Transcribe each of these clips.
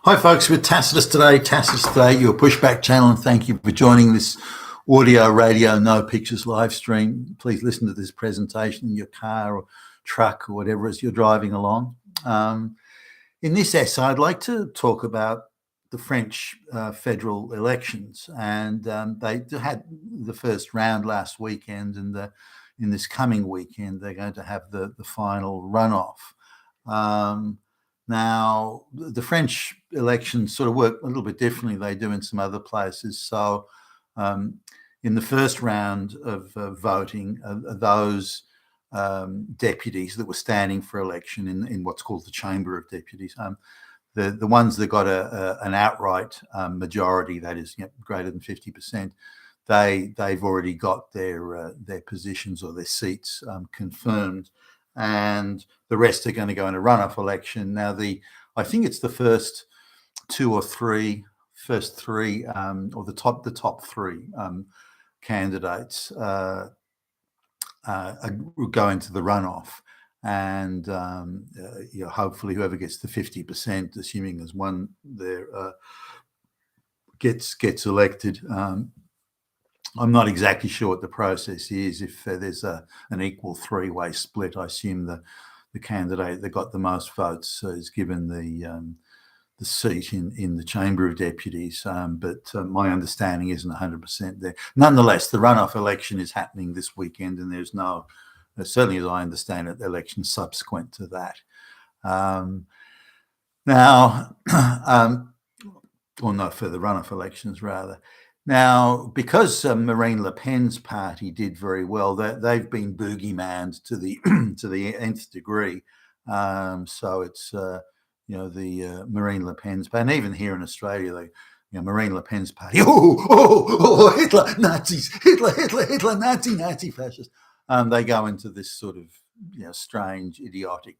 Hi folks, we're Tacitus today, your pushback channel, and thank you for joining this audio, radio, no pictures live stream. Please listen to this presentation in your car or truck or whatever as you're driving along. In this essay, I'd like to talk about the French federal elections, and they had the first round last weekend, and in this coming weekend they're going to have the final runoff. Now, the French elections sort of work a little bit differently they do in some other places. So in the first round of voting, those deputies that were standing for election in what's called the Chamber of Deputies, the ones that got an outright majority, that is greater than 50%, they've already got their positions or their seats confirmed, and the rest are going to go in a runoff election. Now, I think it's the first three, or the top three candidates will go into the runoff, and hopefully whoever gets the 50%, assuming there's one there, gets elected. I'm not exactly sure what the process is. If there's an equal three-way split, I assume the candidate that got the most votes is given the seat in the Chamber of Deputies. But my understanding isn't 100% there. Nonetheless, the runoff election is happening this weekend, and there's no, certainly as I understand it, election subsequent to that. Or no further runoff elections, rather. Now, because Marine Le Pen's party did very well, they've been boogeymaned to the to the nth degree. So it's the Marine Le Pen's party, and even here in Australia, Marine Le Pen's party. Oh, Hitler, Nazis, Hitler, Nazi fascists. They go into this sort of strange, idiotic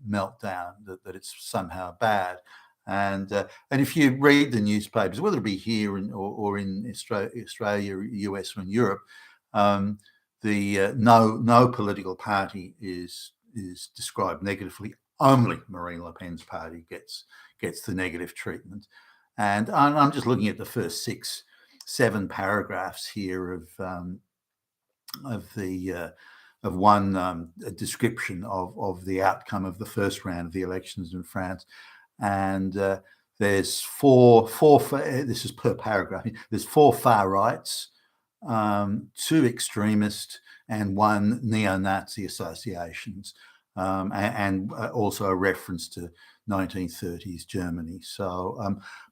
meltdown that it's somehow bad. And if you read the newspapers, whether it be here or in Australia, US, or in Europe, no political party is described negatively. Only Marine Le Pen's party gets the negative treatment. And I'm just looking at the first 6-7 paragraphs here of one description of the outcome of the first round of the elections in France. And there's four. This is per paragraph. There's 4 far rights, 2 extremist, and 1 neo-Nazi associations, and also a reference to 1930s Germany. So,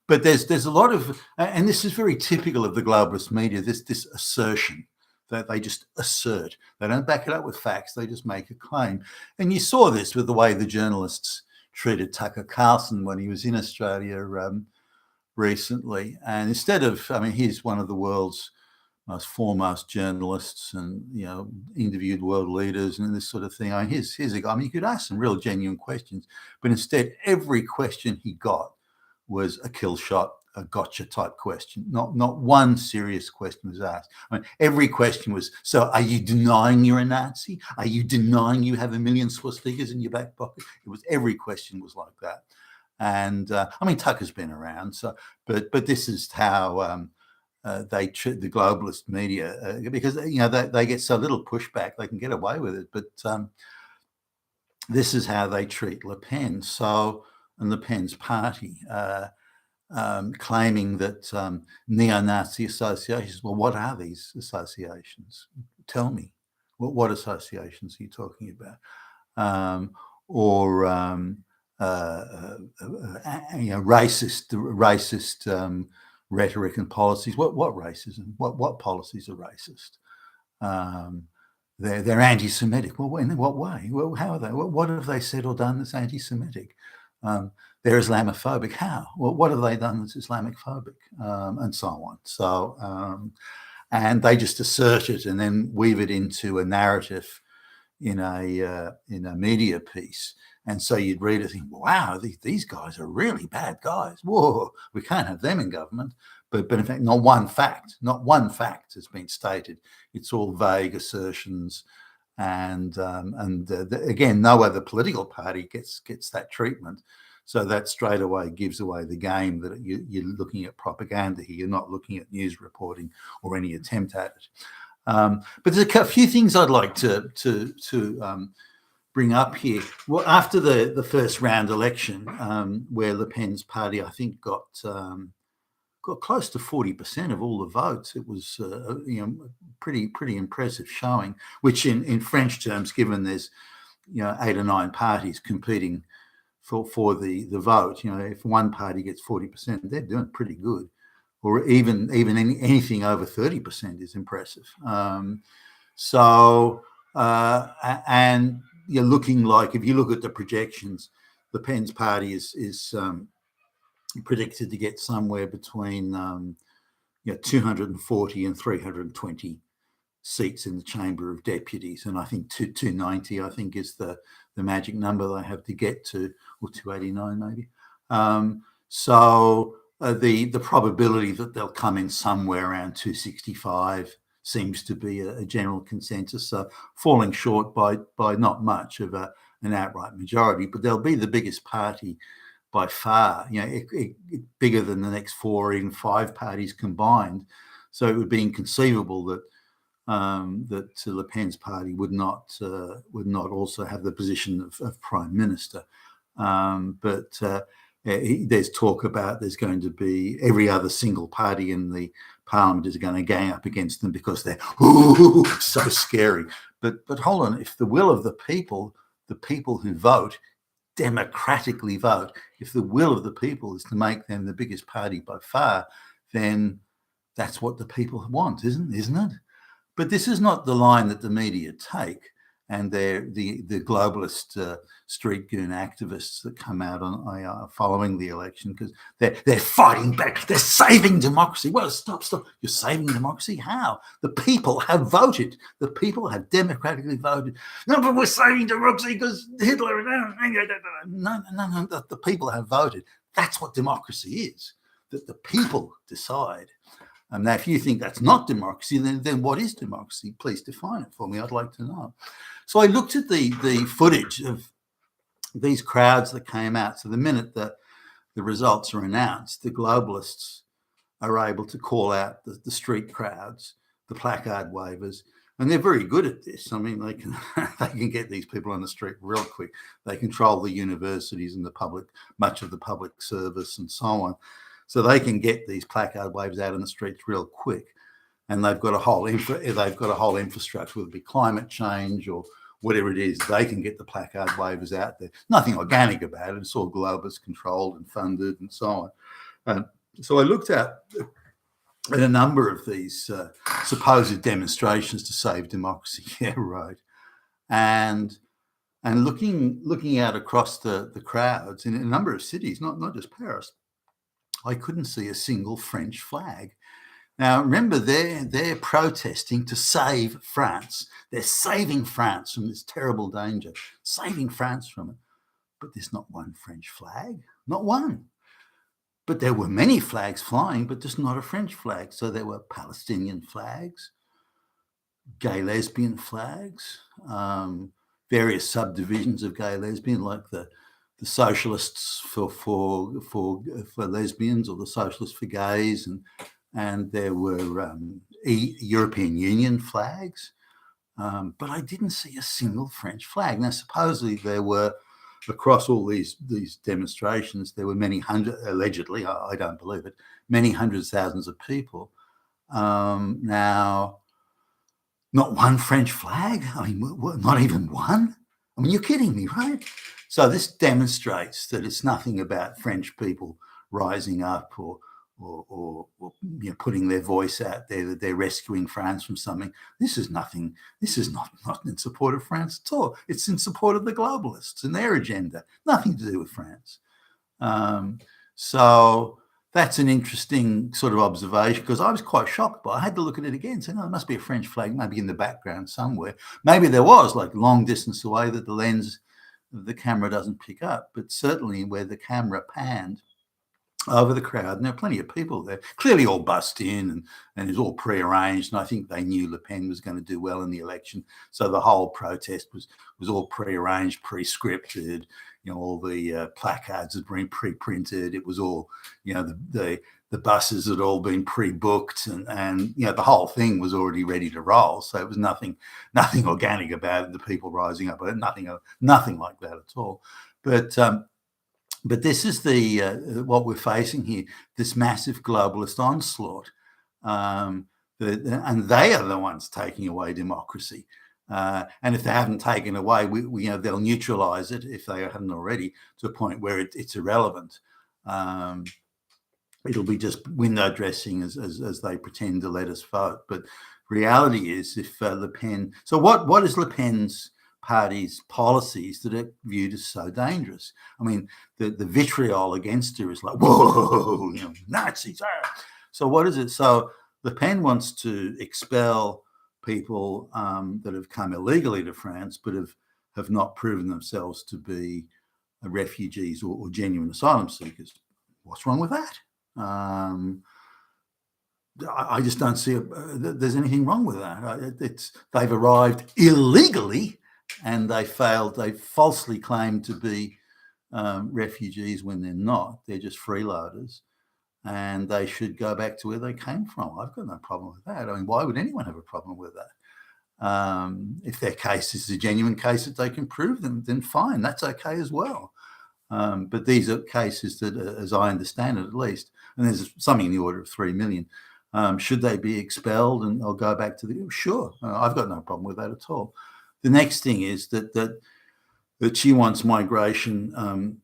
but there's a lot of, and this is very typical of the globalist media. This assertion that they just assert. They don't back it up with facts. They just make a claim. And you saw this with the way the journalists treated Tucker Carlson when he was in Australia recently. And instead of, he's one of the world's most foremost journalists, and interviewed world leaders and this sort of thing. Here's a guy. You could ask some real genuine questions, but instead every question he got was a kill shot, a gotcha type question. Not one serious question was asked. Every question was, so are you denying you're a Nazi? Are you denying you have 1 million swastikas in your back pocket? Every question was like that. And Tucker's been around, so but this is how they treat the globalist media, because they get so little pushback, they can get away with it. But this is how they treat Le Pen. So, and Le Pen's party. Claiming that neo-Nazi associations. Well, what are these associations? Tell me. What associations are you talking about? Racist rhetoric and policies. What racism? What policies are racist? They're anti-Semitic. Well, in what way? Well, how are they? What have they said or done that's anti-Semitic? They're Islamophobic. How? Well, what have they done that's Islamophobic? And so on. So, and they just assert it and then weave it into a narrative in a media piece. And so you'd read it and think, wow, these guys are really bad guys. Whoa, we can't have them in government. But in fact, not one fact has been stated. It's all vague assertions. And again, no other political party gets that treatment. So that straight away gives away the game that you're looking at propaganda here. You're not looking at news reporting or any attempt at it. But there's a few things I'd like to bring up here. Well, after the first round election, where Le Pen's party, I think, got close to 40% of all the votes. It was pretty impressive showing, which in French terms, given there's 8 or 9 parties competing for the vote, if one party gets 40%, they're doing pretty good, or even anything over 30% is impressive. And you're looking like, if you look at the projections, Le Pen's party is predicted to get somewhere between 240 and 320 seats in the Chamber of Deputies, and I think 290 I think is the magic number they have to get to, or 289 maybe. The probability that they'll come in somewhere around 265 seems to be a general consensus. So falling short by not much of an outright majority, but they'll be the biggest party by far, bigger than the next 4 or even 5 parties combined. So it would be inconceivable that Le Pen's party would not also have the position of prime minister. But there's talk about there's going to be every other single party in the parliament is going to gang up against them because they're so scary. But hold on, if the will of the people who vote democratically vote, if the will of the people is to make them the biggest party by far, then that's what the people want, isn't it? But this is not the line that the media take, and they're the globalist street goon activists that come out on following the election, because they're fighting back. They're saving democracy. Well, stop! You're saving democracy? How? The people have voted. The people have democratically voted. No, but we're saving democracy because Hitler. No. The people have voted. That's what democracy is. That the people decide. And now, if you think that's not democracy, then what is democracy? Please define it for me. I'd like to know. So I looked at the footage of these crowds that came out. So the minute that the results are announced, the globalists are able to call out the street crowds, the placard wavers, and they're very good at this. I mean, they can get these people on the street real quick. They control the universities and much of the public service and so on. So they can get these placard wavers out in the streets real quick, and they've got a whole infrastructure, whether it be climate change or whatever it is. They can get the placard wavers out there. Nothing organic about it. It's all globalist controlled and funded and so on. So I looked at a number of these supposed demonstrations to save democracy. Yeah, right. And looking out across the crowds in a number of cities, not just Paris, I couldn't see a single French flag. Now, remember, they're protesting to save France. They're saving France from this terrible danger, saving France from it. But there's not one French flag, not one. But there were many flags flying, but just not a French flag. So there were Palestinian flags, gay lesbian flags, various subdivisions of gay lesbian, like the socialists for lesbians, or the socialists for gays, and there were European Union flags, but I didn't see a single French flag. Now, supposedly there were, across all these demonstrations, there were many hundred, allegedly, I don't believe it, many hundreds, thousands of people. Now, not one French flag? I mean, not even one? I mean, you're kidding me, right? So this demonstrates that it's nothing about French people rising up or putting their voice out there, that they're rescuing France from something. This is nothing. This is not in support of France at all. It's in support of the globalists and their agenda. Nothing to do with France. So that's an interesting sort of observation, because I was quite shocked by it. I had to look at it again and say, no, there must be a French flag maybe in the background somewhere. Maybe there was, like long distance away, that the lens of the camera doesn't pick up, but certainly where the camera panned, over the crowd, and there are plenty of people there, clearly all bussed in, and it's all prearranged. And I think they knew Le Pen was going to do well in the election, so the whole protest was all prearranged, pre-scripted. All the placards had been pre-printed. It was all, the buses had all been pre-booked, and the whole thing was already ready to roll. So it was nothing organic about it. The people rising up, nothing like that at all. But this is what we're facing here, this massive globalist onslaught. And they are the ones taking away democracy. And if they haven't taken away, they'll neutralize it, if they haven't already, to a point where it's irrelevant. It'll be just window dressing as they pretend to let us vote. But reality is, if Le Pen... So what is Le Pen's party's policies that are viewed as so dangerous? I mean, the vitriol against her is like, whoa, Nazis. So what is it? So Le Pen wants to expel people that have come illegally to France, but have not proven themselves to be refugees or genuine asylum seekers. What's wrong with that? I just don't see there's anything wrong with that. They've arrived illegally, and they falsely claim to be refugees when they're not. They're just freeloaders, and they should go back to where they came from. I've got no problem with that. I mean, why would anyone have a problem with that? If their case is a genuine case that they can prove them, then fine, that's okay as well. But these are cases that, as I understand it at least, and there's something in the order of 3 million, should they be expelled and I'll go back to the... Sure, I've got no problem with that at all. The next thing is that she wants migration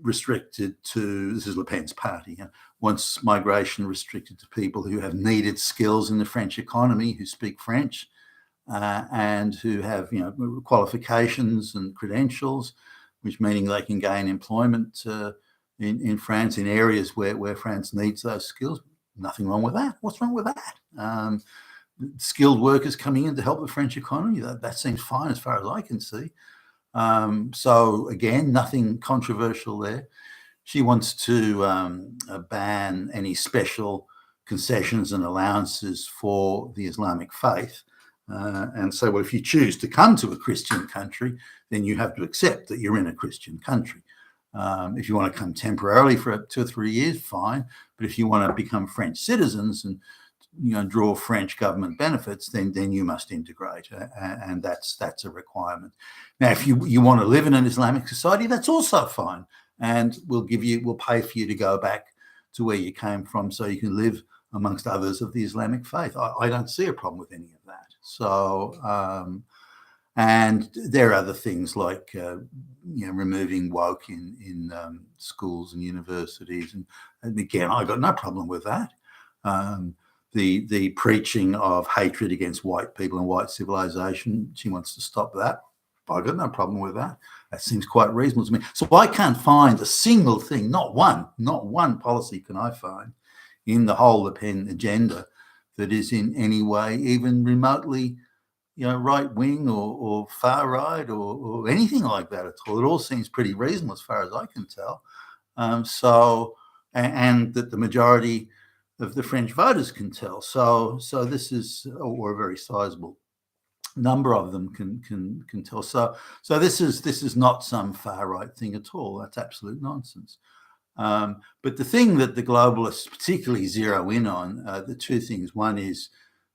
restricted to... This is Le Pen's party. Wants migration restricted to people who have needed skills in the French economy, who speak French, and who have qualifications and credentials, which meaning they can gain employment in France, in areas where France needs those skills. Nothing wrong with that. What's wrong with that? Skilled workers coming in to help the French economy, that seems fine as far as I can see. So again, nothing controversial there. She wants to ban any special concessions and allowances for the Islamic faith. And so, well, if you choose to come to a Christian country, then you have to accept that you're in a Christian country. If you want to come temporarily for 2 or 3 years, fine. But if you want to become French citizens and draw French government benefits, then you must integrate, and that's a requirement. Now, if you want to live in an Islamic society, that's also fine, and we'll pay for you to go back to where you came from, so you can live amongst others of the Islamic faith. I don't see a problem with any of that. So, and there are other things like removing woke in schools and universities, and again, I got no problem with that. The preaching of hatred against white people and white civilization, she wants to stop that. I got no problem with that. That seems quite reasonable to me. So I can't find a single thing, not one policy can I find in the whole Le Pen agenda that is in any way even remotely, right wing or far right or anything like that at all. It all seems pretty reasonable as far as I can tell. And that the majority of the French voters can tell. So this is, or a very sizable number of them can tell. So this is not some far right thing at all. That's absolute nonsense. But the thing that the globalists particularly zero in on, the two things. One is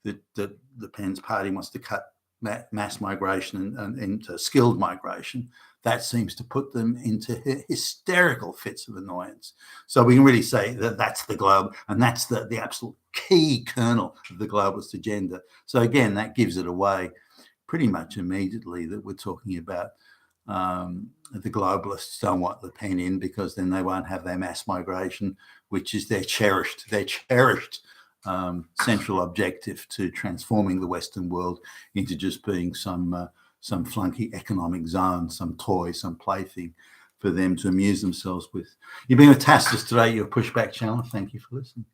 that Le Pen's party wants to cut mass migration and into skilled migration. That seems to put them into hysterical fits of annoyance. So we can really say that that's the globe, and that's the absolute key kernel of the globalist agenda. So again, that gives it away pretty much immediately that we're talking about the globalists don't want Le Pen in, because then they won't have their mass migration, which is their cherished central objective to transforming the Western world into just being some flunky economic zone, some toy, some plaything for them to amuse themselves with. You've been with Tastus today, your Pushback channel. Thank you for listening.